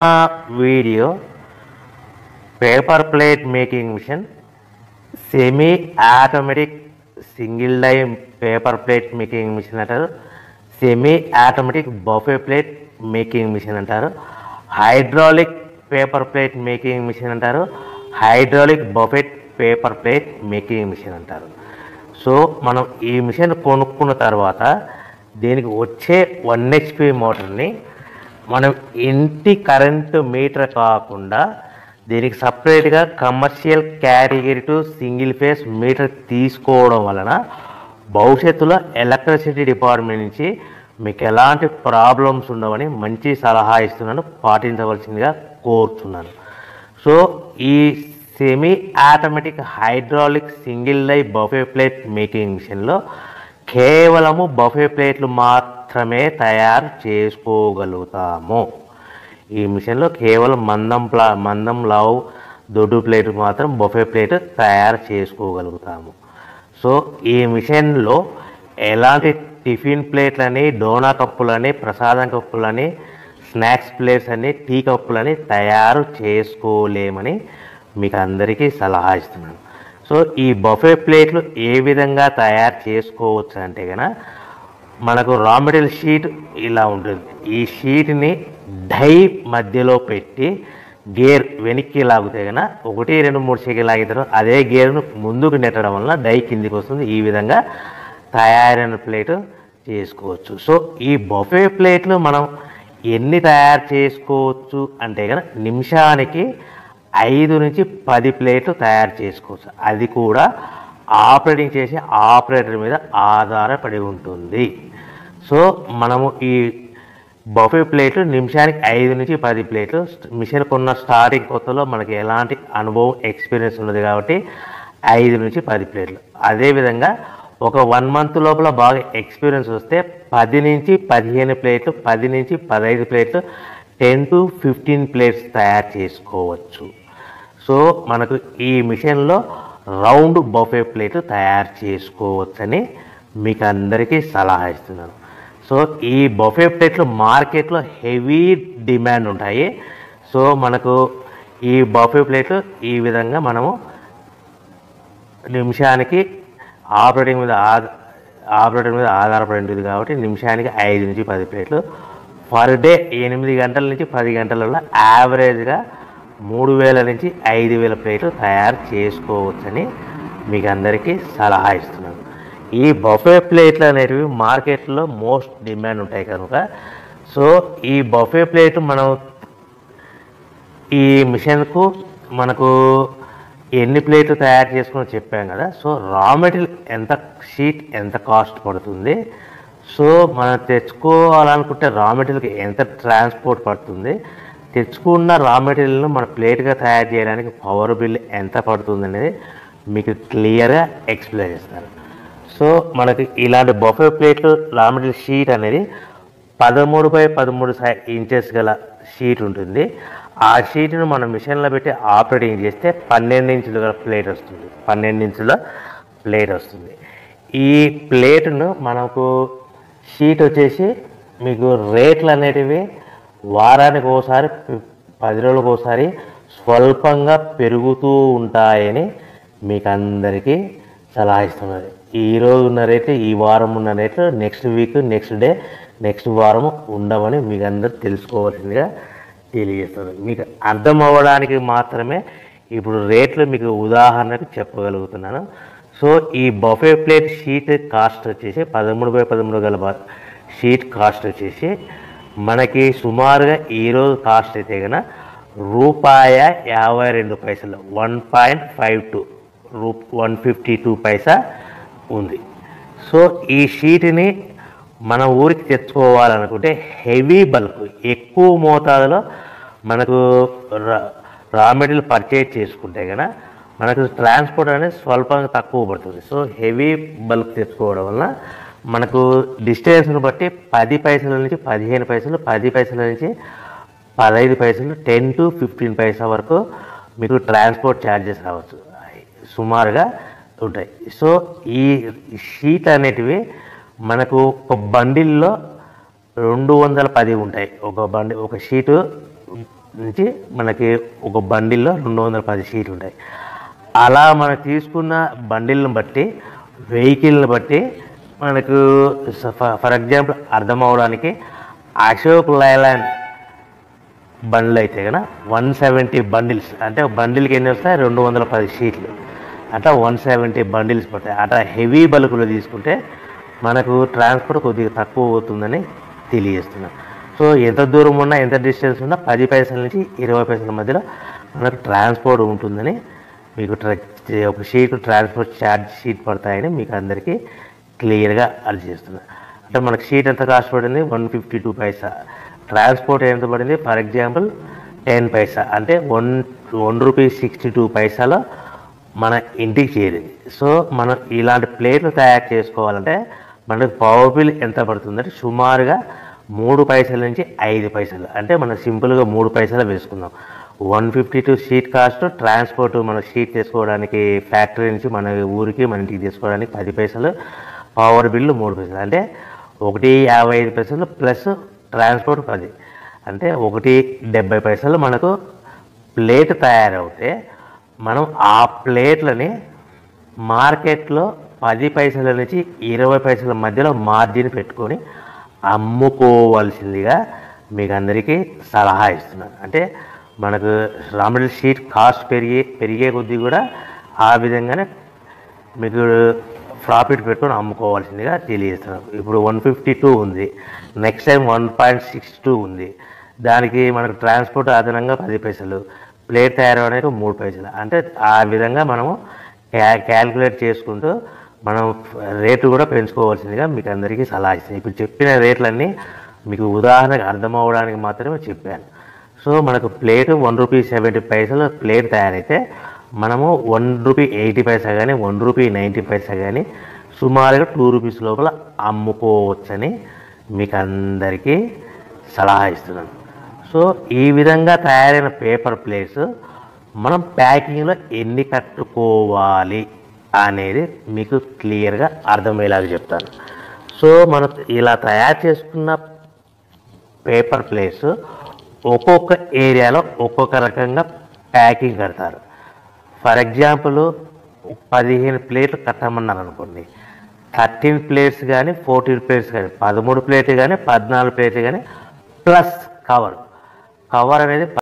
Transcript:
Video paper plate making machine semi automatic single die paper plate making machine అంటారు. Semi automatic buffet plate making machine అంటారు. Hydraulic paper plate making machine అంటారు. Hydraulic buffet paper plate making machine అంటారు. So మనం ఈ machine కొనుక్కున్న తర్వాత దీనికి వచ్చే 1 HP మోటార్ని మనం ఇంటి కరెంటు మీటర్ కాకుండా దీనికి సపరేట్గా commercial category to single phase metre తీసుకోవడం వలన భవిష్యత్తులో ఎలక్ట్రిసిటీ డిపార్ట్మెంట్ నుంచి మీకు ఎలాంటి ప్రాబ్లమ్స్ ఉండవని మంచి సలహా ఇస్తున్నాను, పాటించవలసిందిగా కోరుతున్నాను. సో ఈ semi automatic hydraulic single die buffet plate making మిషన్లో కేవలము బఫే ప్లేట్లు మాత్రమే తయారు చేసుకోగలుగుతాము. ఈ మిషన్లో కేవలం మందం లావు దొడ్డు ప్లేట్ మాత్రం బఫే ప్లేట్ తయారు చేసుకోగలుగుతాము. సో ఈ మిషన్లో ఎలాంటి టిఫిన్ ప్లేట్లని, డోనా కప్పులని, ప్రసాదం కప్పులని, స్నాక్స్ ప్లేట్స్ అని, టీ కప్పులని తయారు చేసుకోలేమని మీకు అందరికీ సలహా ఇస్తున్నాను. సో ఈ బఫే ప్లేట్లు ఏ విధంగా తయారు చేసుకోవచ్చు అంటే కనుక మనకు రా మెటీరియల్ షీట్ ఇలా ఉంటుంది. ఈ షీట్ని డై మధ్యలో పెట్టి గేర్ వెనక్కి లాగితే కనుక 1, 2, 3 సెకండ్లు లాగితే అదే గేర్ను ముందుకు నెట్టడం వలన డై కిందికి వస్తుంది. ఈ విధంగా తయారైన ప్లేటు చేసుకోవచ్చు. సో ఈ బఫే ప్లేట్లు మనం ఎన్ని తయారు చేసుకోవచ్చు అంటే కనుక నిమిషానికి 5 నుంచి 10 ప్లేట్లు తయారు చేసుకోవచ్చు. అది కూడా ఆపరేటింగ్ చేసే ఆపరేటర్ మీద ఆధారపడి ఉంటుంది. సో మనము ఈ బఫే ప్లేట్లు నిమిషానికి 5 నుంచి 10 ప్లేట్లు మిషన్ కొన్న స్టార్టింగ్ కొత్తలో మనకి ఎలాంటి అనుభవం ఎక్స్పీరియన్స్ ఉన్నది కాబట్టి 5 నుంచి 10 ప్లేట్లు. అదేవిధంగా ఒక 1 మంత్ లోపల బాగా ఎక్స్పీరియన్స్ వస్తే 10 నుంచి 15 ప్లేట్లు, 10 నుంచి 15 ప్లేట్లు, 10 to 15 ప్లేట్స్ తయారు చేసుకోవచ్చు. సో మనకు ఈ మిషన్లో రౌండ్ బఫే ప్లేట్ తయారు చేసుకోవచ్చని మీకు అందరికీ సలహా ఇస్తున్నాను. సో ఈ బఫే ప్లేట్లు మార్కెట్లో హెవీ డిమాండ్ ఉంటాయి. సో మనకు ఈ బఫే ప్లేట్లు ఈ విధంగా మనము నిమిషానికి ఆపరేటర్ మీద ఆధారపడి ఉంటుంది కాబట్టి నిమిషానికి 5 నుంచి 10 ప్లేట్లు పర్ డే 8 గంటల నుంచి 10 గంటలలో యావరేజ్గా 3000 నుంచి 5000 ప్లేట్లు తయారు చేసుకోవచ్చని మీకు అందరికీ సలహా ఇస్తున్నాను. ఈ బఫే ప్లేట్లు అనేటివి మార్కెట్లో మోస్ట్ డిమాండ్ ఉంటాయి కనుక సో ఈ బఫే ప్లేట్ మనం ఈ మిషన్కు మనకు ఎన్ని ప్లేట్లు తయారు చేసుకుని చెప్పాం కదా. సో రా మెటీరియల్ షీట్ ఎంత కాస్ట్ పడుతుంది, సో మనం తెచ్చుకోవాలనుకుంటే రా మెటీరియల్కి ఎంత ట్రాన్స్పోర్ట్ పడుతుంది, తెచ్చుకున్న రా మెటీరియల్ను మన ప్లేట్గా తయారు చేయడానికి పవర్ బిల్ ఎంత పడుతుంది అనేది మీకు క్లియర్గా ఎక్స్ప్లెయిన్ చేస్తారు. సో మనకి ఇలాంటి బఫే ప్లేట్లు రా మెటీరియల్ షీట్ అనేది 13x13 ఇంచెస్ గల షీట్ ఉంటుంది. ఆ షీట్ను మనం మిషన్లో పెట్టి ఆపరేటింగ్ చేస్తే 12 ఇంచుల గల ప్లేట్ వస్తుంది. 12 ఇంచుల ప్లేట్ వస్తుంది. ఈ ప్లేట్ను మనకు షీట్ వచ్చేసి మీకు రేట్లు అనేటివి వారానికి ఒకసారి 10 రోజులకు ఒకసారి స్వల్పంగా పెరుగుతూ ఉంటాయని మీకు అందరికీ సలహా ఇస్తున్నారు. ఈరోజు ఉన్న రేట్లు, ఈ వారం ఉన్న రేట్లు next week, next day, next వారం ఉండవని మీకు అందరూ తెలుసుకోవాల్సిందిగా తెలియజేస్తారు. మీకు అర్థం అవ్వడానికి మాత్రమే ఇప్పుడు రేట్లు మీకు ఉదాహరణకు చెప్పగలుగుతున్నాను. సో ఈ బఫే ప్లేట్ షీట్ కాస్ట్ వచ్చేసి 13x13 గల షీట్ కాస్ట్ వచ్చేసి మనకి సుమారుగా ఈరోజు కాస్ట్ అయితే కనుక ₹52 1.52 152 పైసా ఉంది. సో ఈ షీట్ని మన ఊరికి తెచ్చుకోవాలనుకుంటే హెవీ బల్క్ ఎక్కువ మోతాదులో మనకు రా మెటీరియల్ పర్చేజ్ చేసుకుంటే కనుక మనకు ట్రాన్స్పోర్ట్ అనేది స్వల్పంగా తక్కువ పడుతుంది. సో హెవీ బల్క్ తెచ్చుకోవడం వల్ల మనకు డిస్టెన్స్ను బట్టి 10 పైసల నుంచి 15 పైసలు, 10 పైసల నుంచి 15 పైసలు, 10 to 15 పైసా వరకు మీకు ట్రాన్స్పోర్ట్ ఛార్జెస్ రావచ్చు, సుమారుగా ఉంటాయి. సో ఈ షీట్ అనేటివి మనకు ఒక బండిల్లో 210 ఉంటాయి. ఒక షీటు నుంచి మనకి ఒక బండిల్లో 210 షీట్లు ఉంటాయి. అలా మనం తీసుకున్న బండిల్ని బట్టి, వెహికల్ని బట్టి మనకు ఫర్ ఎగ్జాంపుల్ అర్థం అవడానికి అశోక్ లైలాండ్ బండ్లు అయితే కనుక 170 బండిల్స్, అంటే బండిల్కి ఎన్ని వస్తాయి 210 షీట్లు, అట్లా 170 బండిల్స్ పడతాయి. అట్లా హెవీ బల్కులు తీసుకుంటే మనకు ట్రాన్స్పోర్ట్ కొద్దిగా తక్కువ అవుతుందని తెలియజేస్తున్నాను. సో ఎంత దూరం ఉన్నా, ఎంత డిస్టెన్స్ ఉన్నా 10 పైసల నుంచి 20 పైసల మధ్యలో మనకు ట్రాన్స్పోర్ట్ ఉంటుందని మీకు ఒక షీట్ ట్రాన్స్పోర్ట్ ఛార్జ్ షీట్ పడతాయని మీకు అందరికీ క్లియర్గా అర్థం చేస్తున్నాను. అంటే మనకు షీట్ ఎంత కాస్ట్ పడింది 152 పైసా, ట్రాన్స్పోర్ట్ ఎంత పడింది ఫర్ ఎగ్జాంపుల్ 10 పైసా, అంటే 1 రూపీ 62 పైసాలో మన ఇంటికి చేరింది. సో మనం ఇలాంటి ప్లేట్లు తయారు చేసుకోవాలంటే మనకు పవర్ బిల్ ఎంత పడుతుందంటే సుమారుగా 3 పైసల నుంచి 5 పైసలు, అంటే మనం సింపుల్గా 3 పైసలు వేసుకుందాం. 152 షీట్ కాస్ట్, ట్రాన్స్పోర్ట్ మన షీట్ తీసుకోవడానికి ఫ్యాక్టరీ నుంచి మన ఊరికి మన ఇంటికి తీసుకోవడానికి 10 పైసలు, పవర్ బిల్లు 3 పైసలు, అంటే 1.55 పైసలు ప్లస్ ట్రాన్స్పోర్ట్ 10, అంటే 1.70 పైసలు మనకు ప్లేట్ తయారవుతే మనం ఆ ప్లేట్లని మార్కెట్లో 10 పైసల నుంచి 20 పైసల మధ్యలో మార్జిన్ పెట్టుకొని అమ్ముకోవాల్సిందిగా మీకు అందరికీ సలహా ఇస్తున్నాను. అంటే మనకు రా మెటీరియల్ షీట్ కాస్ట్ పెరిగే కొద్దీ కూడా ఆ విధంగానే మీకు ప్రాఫిట్ పెట్టుకొని అమ్ముకోవాల్సిందిగా తెలియజేస్తున్నాను. ఇప్పుడు 152 ఉంది, నెక్స్ట్ టైం 1.62 ఉంది, దానికి మనకు ట్రాన్స్పోర్ట్ అదనంగా 10 పైసలు, ప్లేట్ తయారవడానికి 3 పైసలు, అంటే ఆ విధంగా మనము క్యాల్కులేట్ చేసుకుంటూ మనం రేటు కూడా పెంచుకోవాల్సిందిగా మీకు అందరికీ సలహా ఇస్తాను. ఇప్పుడు చెప్పిన రేట్లన్నీ మీకు ఉదాహరణకు అర్థం అవ్వడానికి మాత్రమే చెప్పాను. సో మనకు ప్లేటు 1 రూపీ 70 పైసలు ప్లేట్ తయారైతే మనము 1 రూపీ 80 పైసా కానీ 1 రూపీ 90 పైసా కానీ సుమారుగా 2 రూపీస్ లోపల అమ్ముకోవచ్చని మీకు అందరికీ సలహా ఇస్తున్నాను. సో ఈ విధంగా తయారైన పేపర్ ప్లేట్స్ మనం ప్యాకింగ్లో ఎన్ని కట్టుకోవాలి అనేది మీకు క్లియర్గా అర్థమయ్యేలాగా చెప్తాను. సో మనం ఇలా తయారు చేసుకున్న పేపర్ ప్లేట్స్ ఒక్కొక్క ఏరియాలో ఒక్కొక్క రకంగా ప్యాకింగ్ కడతారు. ఫర్ ఎగ్జాంపుల్ 15 ప్లేట్లు కట్టమన్నారు అనుకోండి, 13 ప్లేట్స్ కానీ 14 ప్లేట్స్ కానీ 13 ప్లేట్లు కానీ 14 ప్లేట్లు కానీ ప్లస్ కవర్ అనేది